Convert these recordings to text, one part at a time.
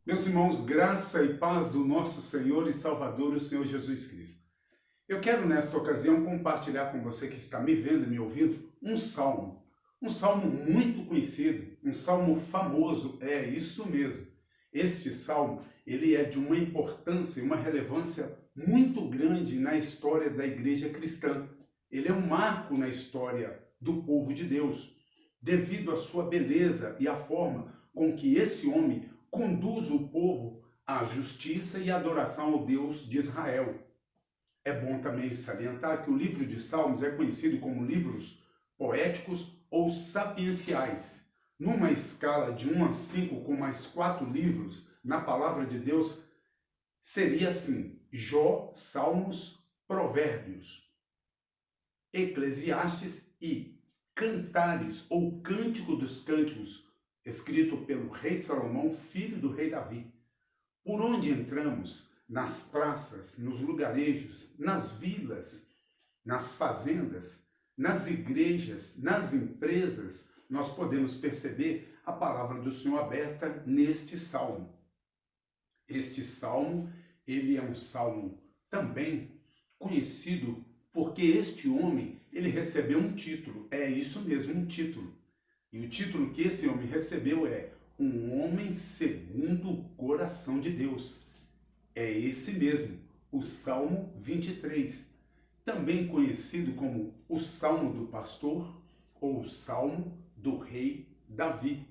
Meus irmãos, graça e paz do nosso Senhor e Salvador, o Senhor Jesus Cristo. Eu quero nesta ocasião compartilhar com você que está me vendo e me ouvindo um salmo muito conhecido, um salmo famoso, é isso mesmo. Este salmo, ele é de uma importância e uma relevância muito grande na história da igreja cristã. Ele é um marco na história do povo de Deus, devido à sua beleza e à forma com que esse homem conduz o povo à justiça e adoração ao Deus de Israel. É bom também salientar que o livro de Salmos é conhecido como livros poéticos ou sapienciais. Numa escala de 1 a 5, com mais 4 livros na palavra de Deus, seria assim: Jó, Salmos, Provérbios, Eclesiastes e Cantares, ou Cântico dos Cânticos, escrito pelo rei Salomão, filho do rei Davi. Por onde entramos, nas praças, nos lugarejos, nas vilas, nas fazendas, nas igrejas, nas empresas, nós podemos perceber a palavra do Senhor aberta neste salmo. Este salmo, ele é um salmo também conhecido porque este homem, ele recebeu um título. É isso mesmo, um título. E o título que esse homem recebeu é Um Homem Segundo o Coração de Deus. É esse mesmo, o Salmo 23, também conhecido como o Salmo do Pastor ou o Salmo do Rei Davi.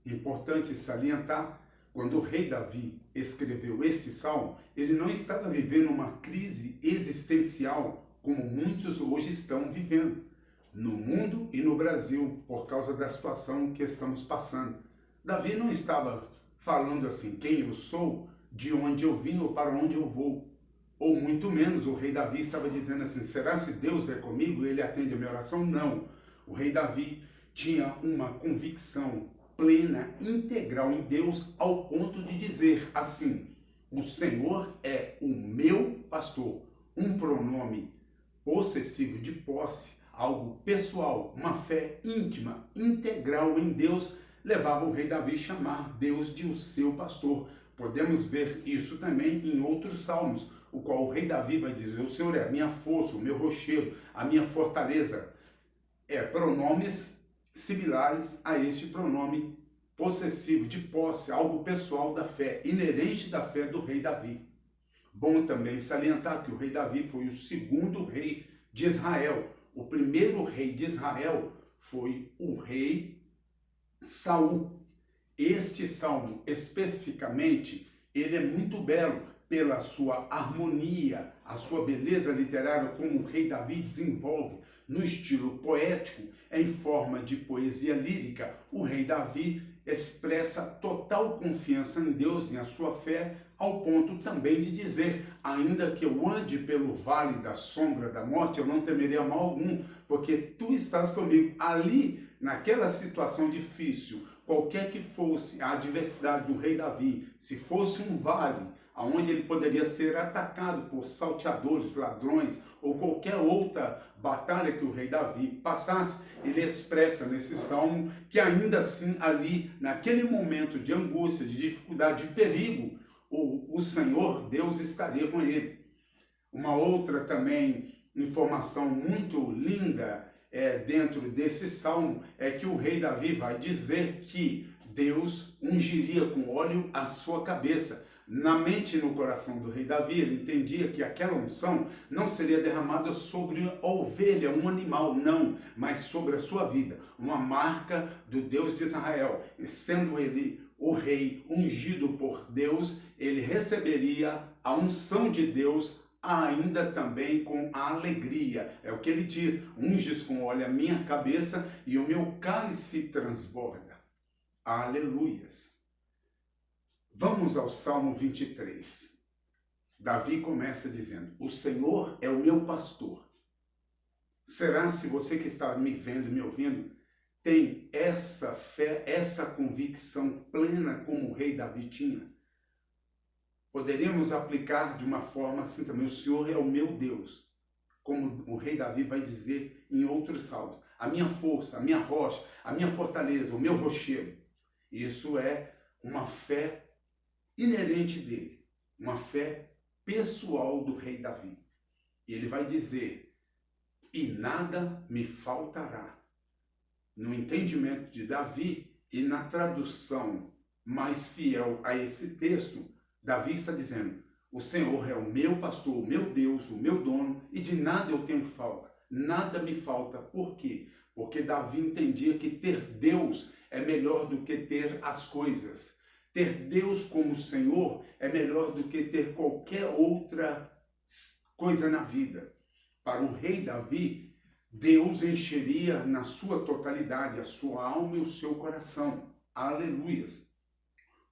Importante salientar, quando o rei Davi escreveu este salmo, ele não estava vivendo uma crise existencial como muitos hoje estão vivendo no mundo e no Brasil, por causa da situação que estamos passando. Davi não estava falando assim, quem eu sou, de onde eu vim ou para onde eu vou. Ou muito menos o rei Davi estava dizendo assim, será se Deus é comigo, ele atende a minha oração? Não. O rei Davi tinha uma convicção plena, integral em Deus, ao ponto de dizer assim, o Senhor é o meu pastor, um pronome possessivo de posse, algo pessoal, uma fé íntima, integral em Deus, levava o rei Davi a chamar Deus de o seu pastor. Podemos ver isso também em outros salmos, o qual o rei Davi vai dizer, o Senhor é a minha força, o meu rochedo, a minha fortaleza. Pronomes similares a este pronome possessivo de posse, algo pessoal da fé, inerente da fé do rei Davi. Bom também salientar que o rei Davi foi o segundo rei de Israel. O primeiro rei de Israel foi o rei Saul. Este salmo, especificamente, ele é muito belo pela sua harmonia, a sua beleza literária, como o rei Davi desenvolve no estilo poético, em forma de poesia lírica. O rei Davi expressa total confiança em Deus e a sua fé, ao ponto também de dizer, ainda que eu ande pelo vale da sombra da morte, eu não temerei mal algum, porque tu estás comigo. Ali, naquela situação difícil, qualquer que fosse a adversidade do rei Davi, se fosse um vale, onde ele poderia ser atacado por salteadores, ladrões, ou qualquer outra batalha que o rei Davi passasse, ele expressa nesse salmo que ainda assim ali, naquele momento de angústia, de dificuldade, de perigo, o Senhor, Deus, estaria com ele. Uma outra também informação muito linda dentro desse salmo é que o rei Davi vai dizer que Deus ungiria com óleo a sua cabeça. Na mente e no coração do rei Davi, ele entendia que aquela unção não seria derramada sobre a ovelha, um animal, não, mas sobre a sua vida, uma marca do Deus de Israel. E sendo ele o rei ungido por Deus, ele receberia a unção de Deus ainda também com a alegria. É o que ele diz, unges com óleo a minha cabeça e o meu cálice transborda. Aleluias. Vamos ao Salmo 23. Davi começa dizendo, o Senhor é o meu pastor. Será se você que está me vendo, me ouvindo, tem essa fé, essa convicção plena como o rei Davi tinha? Poderíamos aplicar de uma forma assim também, o Senhor é o meu Deus, como o rei Davi vai dizer em outros salmos, a minha força, a minha rocha, a minha fortaleza, o meu rochedo. Isso é uma fé inerente dele, uma fé pessoal do rei Davi. E ele vai dizer, e nada me faltará. No entendimento de Davi e na tradução mais fiel a esse texto, Davi está dizendo, o Senhor é o meu pastor, o meu Deus, o meu dono, e de nada eu tenho falta. Nada me falta. Por quê? Porque Davi entendia que ter Deus é melhor do que ter as coisas. Ter Deus como Senhor é melhor do que ter qualquer outra coisa na vida. Para o rei Davi, Deus encheria na sua totalidade a sua alma e o seu coração. Aleluias!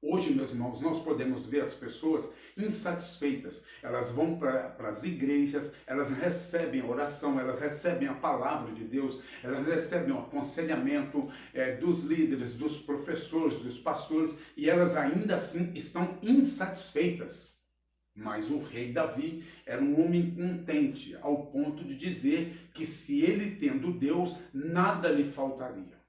Hoje, meus irmãos, nós podemos ver as pessoas insatisfeitas. Elas vão para as igrejas, elas recebem a oração, elas recebem a palavra de Deus, elas recebem o aconselhamento dos líderes, dos professores, dos pastores, e elas ainda assim estão insatisfeitas. Mas o rei Davi era um homem contente, ao ponto de dizer que se ele tendo Deus, nada lhe faltaria.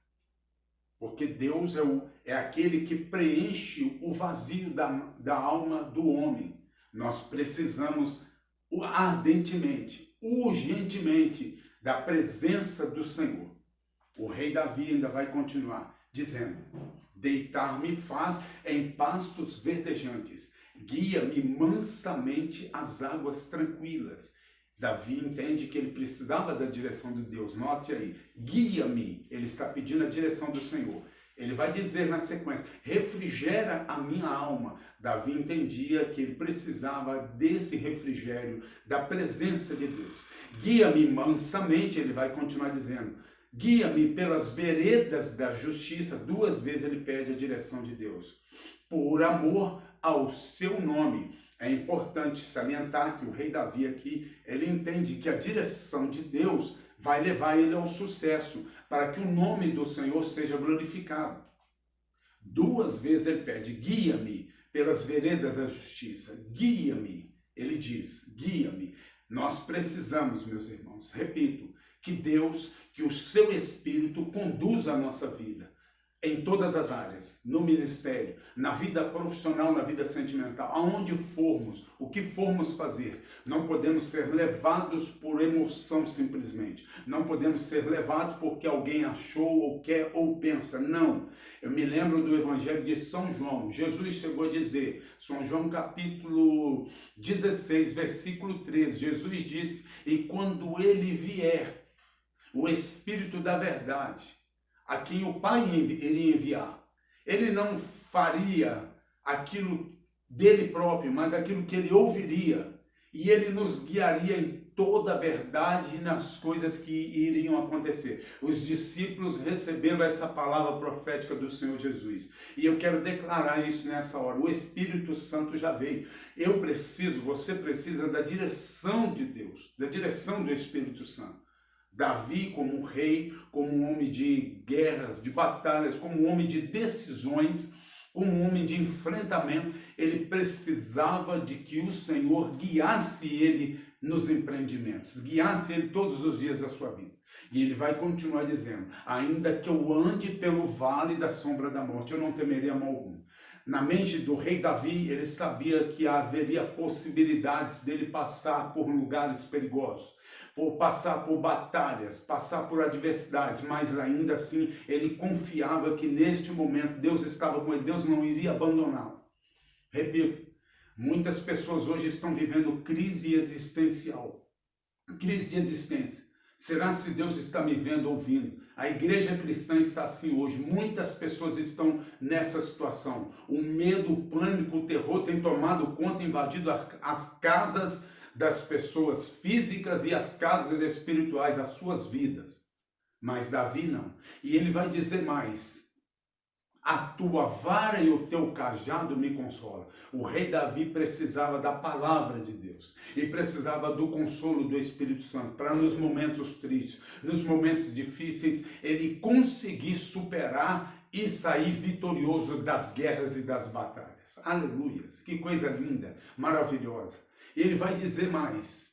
Porque Deus é aquele que preenche o vazio da alma do homem. Nós precisamos ardentemente, urgentemente, da presença do Senhor. O rei Davi ainda vai continuar dizendo, deitar-me faz em pastos verdejantes, guia-me mansamente às águas tranquilas. Davi entende que ele precisava da direção de Deus. Note aí, guia-me. Ele está pedindo a direção do Senhor. Ele vai dizer na sequência, refrigera a minha alma. Davi entendia que ele precisava desse refrigério, da presença de Deus. Guia-me mansamente, ele vai continuar dizendo. Guia-me pelas veredas da justiça. 2 vezes ele pede a direção de Deus. Por amor ao seu nome. É importante salientar que o rei Davi aqui, ele entende que a direção de Deus vai levar ele ao sucesso, para que o nome do Senhor seja glorificado. 2 vezes ele pede, guia-me pelas veredas da justiça, guia-me. Ele diz, guia-me. Nós precisamos, meus irmãos, repito, que Deus, que o seu Espírito conduza a nossa vida. Em todas as áreas, no ministério, na vida profissional, na vida sentimental, aonde formos, o que formos fazer, não podemos ser levados por emoção simplesmente. Não podemos ser levados porque alguém achou ou quer ou pensa. Não. Eu me lembro do Evangelho de São João. Jesus chegou a dizer, São João capítulo 16, versículo 13, Jesus disse, e quando ele vier, o Espírito da verdade, a quem o Pai iria enviar, ele não faria aquilo dele próprio, mas aquilo que ele ouviria, e ele nos guiaria em toda a verdade e nas coisas que iriam acontecer. Os discípulos receberam essa palavra profética do Senhor Jesus, e eu quero declarar isso nessa hora, o Espírito Santo já veio. Você precisa da direção de Deus, da direção do Espírito Santo. Davi, como um rei, como um homem de guerras, de batalhas, como um homem de decisões, como um homem de enfrentamento, ele precisava de que o Senhor guiasse ele nos empreendimentos, guiasse ele todos os dias da sua vida. E ele vai continuar dizendo, ainda que eu ande pelo vale da sombra da morte, eu não temeria mal algum. Na mente do rei Davi, ele sabia que haveria possibilidades dele passar por lugares perigosos, por passar por batalhas, passar por adversidades, mas ainda assim ele confiava que neste momento Deus estava com ele, Deus não iria abandoná-lo. Repito, muitas pessoas hoje estão vivendo crise existencial, crise de existência. Será se Deus está me vendo, ouvindo? A igreja cristã está assim hoje. Muitas pessoas estão nessa situação. O medo, o pânico, o terror tem tomado conta, invadido as casas das pessoas físicas e as casas espirituais, as suas vidas. Mas Davi não. E ele vai dizer mais. A tua vara e o teu cajado me consolam. O rei Davi precisava da palavra de Deus e precisava do consolo do Espírito Santo para nos momentos tristes, nos momentos difíceis, ele conseguir superar e sair vitorioso das guerras e das batalhas. Aleluias! Que coisa linda, maravilhosa. Ele vai dizer mais.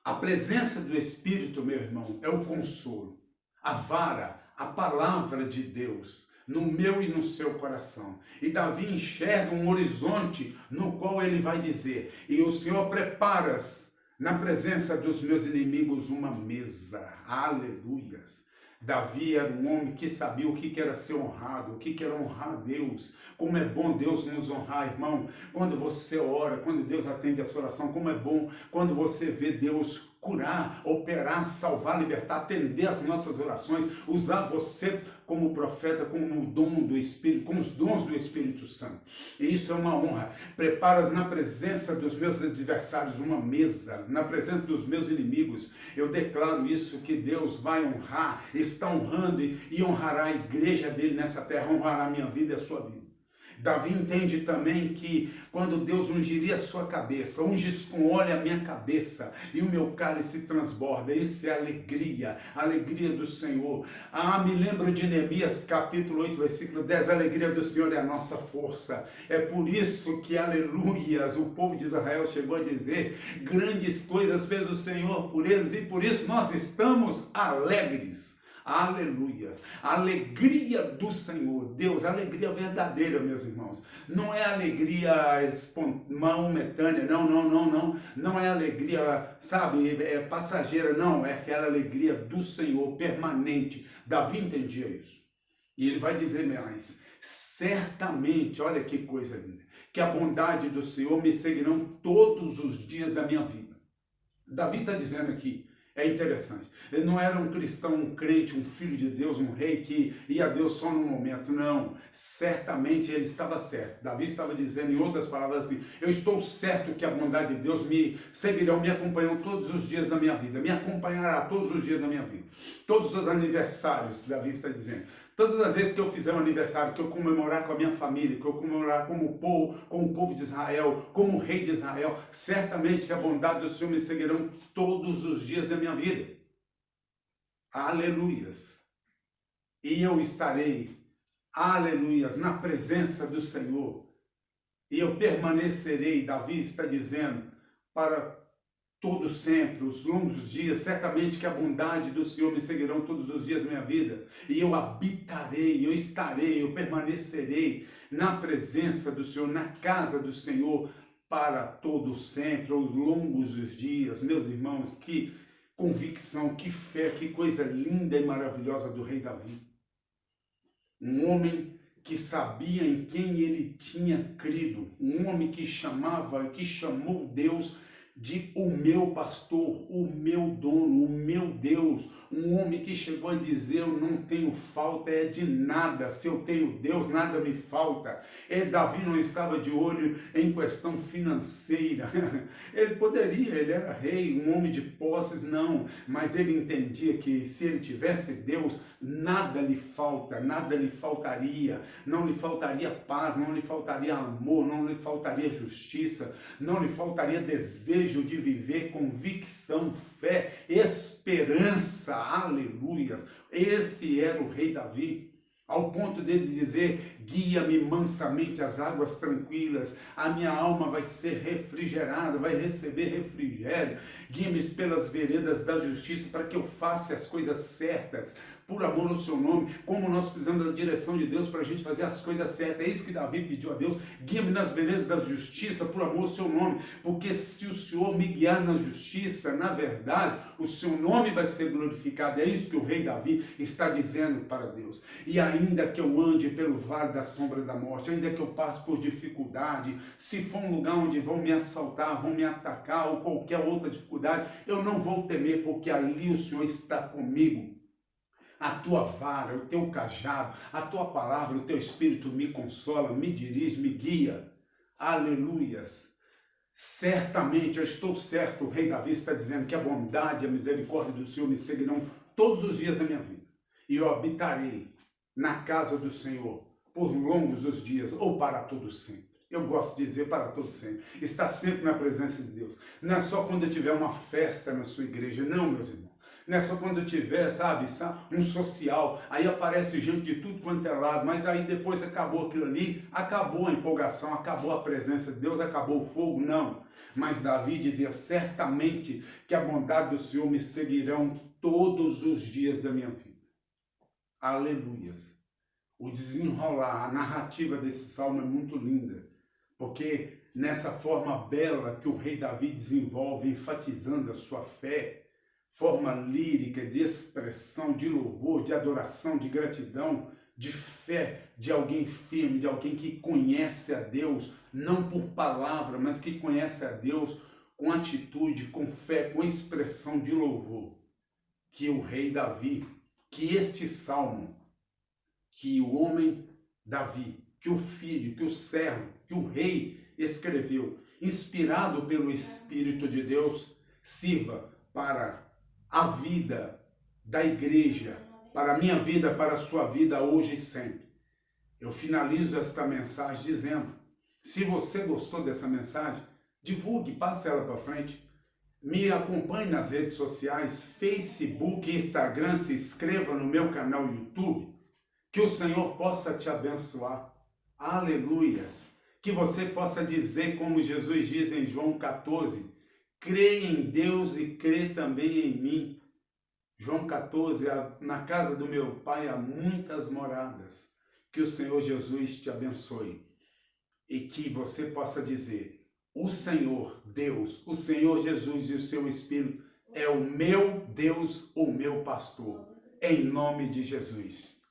A presença do Espírito, meu irmão, é o consolo. A vara, a palavra de Deus, no meu e no seu coração. E Davi enxerga um horizonte no qual ele vai dizer: e o Senhor preparas na presença dos meus inimigos uma mesa. Aleluias. Davi era um homem que sabia o que era ser honrado, o que era honrar a Deus. Como é bom Deus nos honrar, irmão. Quando você ora, quando Deus atende a sua oração, como é bom quando você vê Deus curar, operar, salvar, libertar, atender as nossas orações, usar você como profeta, como o dom do Espírito, com os dons do Espírito Santo. E isso é uma honra. Preparas na presença dos meus adversários uma mesa, na presença dos meus inimigos. Eu declaro isso, que Deus vai honrar, está honrando e honrará a igreja dele nessa terra, honrará a minha vida e a sua vida. Davi entende também que quando Deus ungiria a sua cabeça, unge com óleo a minha cabeça e o meu cálice transborda. Isso é a alegria do Senhor. Me lembro de Neemias capítulo 8, versículo 10, a alegria do Senhor é a nossa força. É por isso que, aleluias, o povo de Israel chegou a dizer: grandes coisas fez o Senhor por eles e por isso nós estamos alegres. Aleluia, a alegria do Senhor, Deus, a alegria verdadeira, meus irmãos, não é alegria momentânea, não é alegria, sabe, passageira, não, é aquela alegria do Senhor, permanente. Davi entendia isso, e ele vai dizer mais: certamente, olha que coisa linda, que a bondade do Senhor me seguirão todos os dias da minha vida. Davi está dizendo aqui, é interessante, ele não era um cristão, um crente, um filho de Deus, um rei que ia a Deus só no momento, não. Certamente ele estava certo. Davi estava dizendo, em outras palavras, assim: eu estou certo que a bondade de Deus me seguirão, me acompanham todos os dias da minha vida, me acompanhará todos os dias da minha vida. Todos os aniversários, Davi está dizendo, todas as vezes que eu fizer um aniversário, que eu comemorar com a minha família, que eu comemorar com o povo de Israel, como rei de Israel, certamente que a bondade do Senhor me seguirão todos os dias da minha vida. Aleluias. E eu estarei, aleluias, na presença do Senhor. E eu permanecerei, Davi está dizendo, para todo sempre, os longos dias, certamente que a bondade do Senhor me seguirão todos os dias da minha vida, e eu habitarei, eu estarei, eu permanecerei na presença do Senhor, na casa do Senhor, para todo sempre, aos longos dos dias. Meus irmãos, que convicção, que fé, que coisa linda e maravilhosa do rei Davi. Um homem que sabia em quem ele tinha crido, um homem que chamou Deus de o meu pastor, o meu dono, o meu Deus, um homem que chegou a dizer: eu não tenho falta de nada, se eu tenho Deus, nada me falta. Davi não estava de olho em questão financeira, ele poderia, ele era rei, um homem de posses, não, mas ele entendia que se ele tivesse Deus, nada lhe falta, nada lhe faltaria, não lhe faltaria paz, não lhe faltaria amor, não lhe faltaria justiça, não lhe faltaria desejo de viver, convicção, fé, esperança, aleluias. Esse era o rei Davi, ao ponto dele dizer: guia-me mansamente às águas tranquilas, a minha alma vai ser refrigerada, vai receber refrigério, guia-me pelas veredas da justiça, para que eu faça as coisas certas, por amor ao seu nome. Como nós precisamos da direção de Deus para a gente fazer as coisas certas. É isso que Davi pediu a Deus: guia-me nas veredas da justiça, por amor ao seu nome, porque se o Senhor me guiar na justiça, na verdade, o seu nome vai ser glorificado. É isso que o rei Davi está dizendo para Deus. E ainda que eu ande pelo vale da sombra da morte, ainda que eu passe por dificuldade, se for um lugar onde vão me assaltar, vão me atacar, ou qualquer outra dificuldade, eu não vou temer, porque ali o Senhor está comigo. A tua vara, o teu cajado, a tua palavra, o teu espírito me consola, me dirige, me guia. Aleluias. Certamente, eu estou certo, o rei Davi está dizendo que a bondade e a misericórdia do Senhor me seguirão todos os dias da minha vida. E eu habitarei na casa do Senhor por longos os dias, ou para todo sempre. Eu gosto de dizer para todo sempre. Está sempre na presença de Deus. Não é só quando tiver uma festa na sua igreja, não, meus irmãos. Não é só quando tiver, sabe, um social, aí aparece gente de tudo quanto é lado, mas aí depois acabou aquilo ali, acabou a empolgação, acabou a presença de Deus, acabou o fogo, não. Mas Davi dizia: certamente que a bondade do Senhor me seguirão todos os dias da minha vida. Aleluias. o desenrolar, a narrativa desse salmo é muito linda, porque nessa forma bela que o rei Davi desenvolve, enfatizando a sua fé, forma lírica de expressão, de louvor, de adoração, de gratidão, de fé, de alguém firme, de alguém que conhece a Deus, não por palavra, mas que conhece a Deus com atitude, com fé, com expressão de louvor. Que o rei Davi, que este salmo, que o homem Davi, que o filho, que o servo, que o rei escreveu, inspirado pelo Espírito de Deus, sirva para a vida da igreja, para a minha vida, para a sua vida hoje e sempre. Eu finalizo esta mensagem dizendo, se você gostou dessa mensagem, divulgue, passe ela para frente. Me acompanhe nas redes sociais, Facebook, Instagram, se inscreva no meu canal YouTube. Que o Senhor possa te abençoar. Aleluias. Que você possa dizer como Jesus diz em João 14, crê em Deus e crê também em mim. João 14, na casa do meu Pai há muitas moradas. Que o Senhor Jesus te abençoe. E que você possa dizer, o Senhor Deus, o Senhor Jesus e o seu Espírito é o meu Deus, o meu pastor. Em nome de Jesus.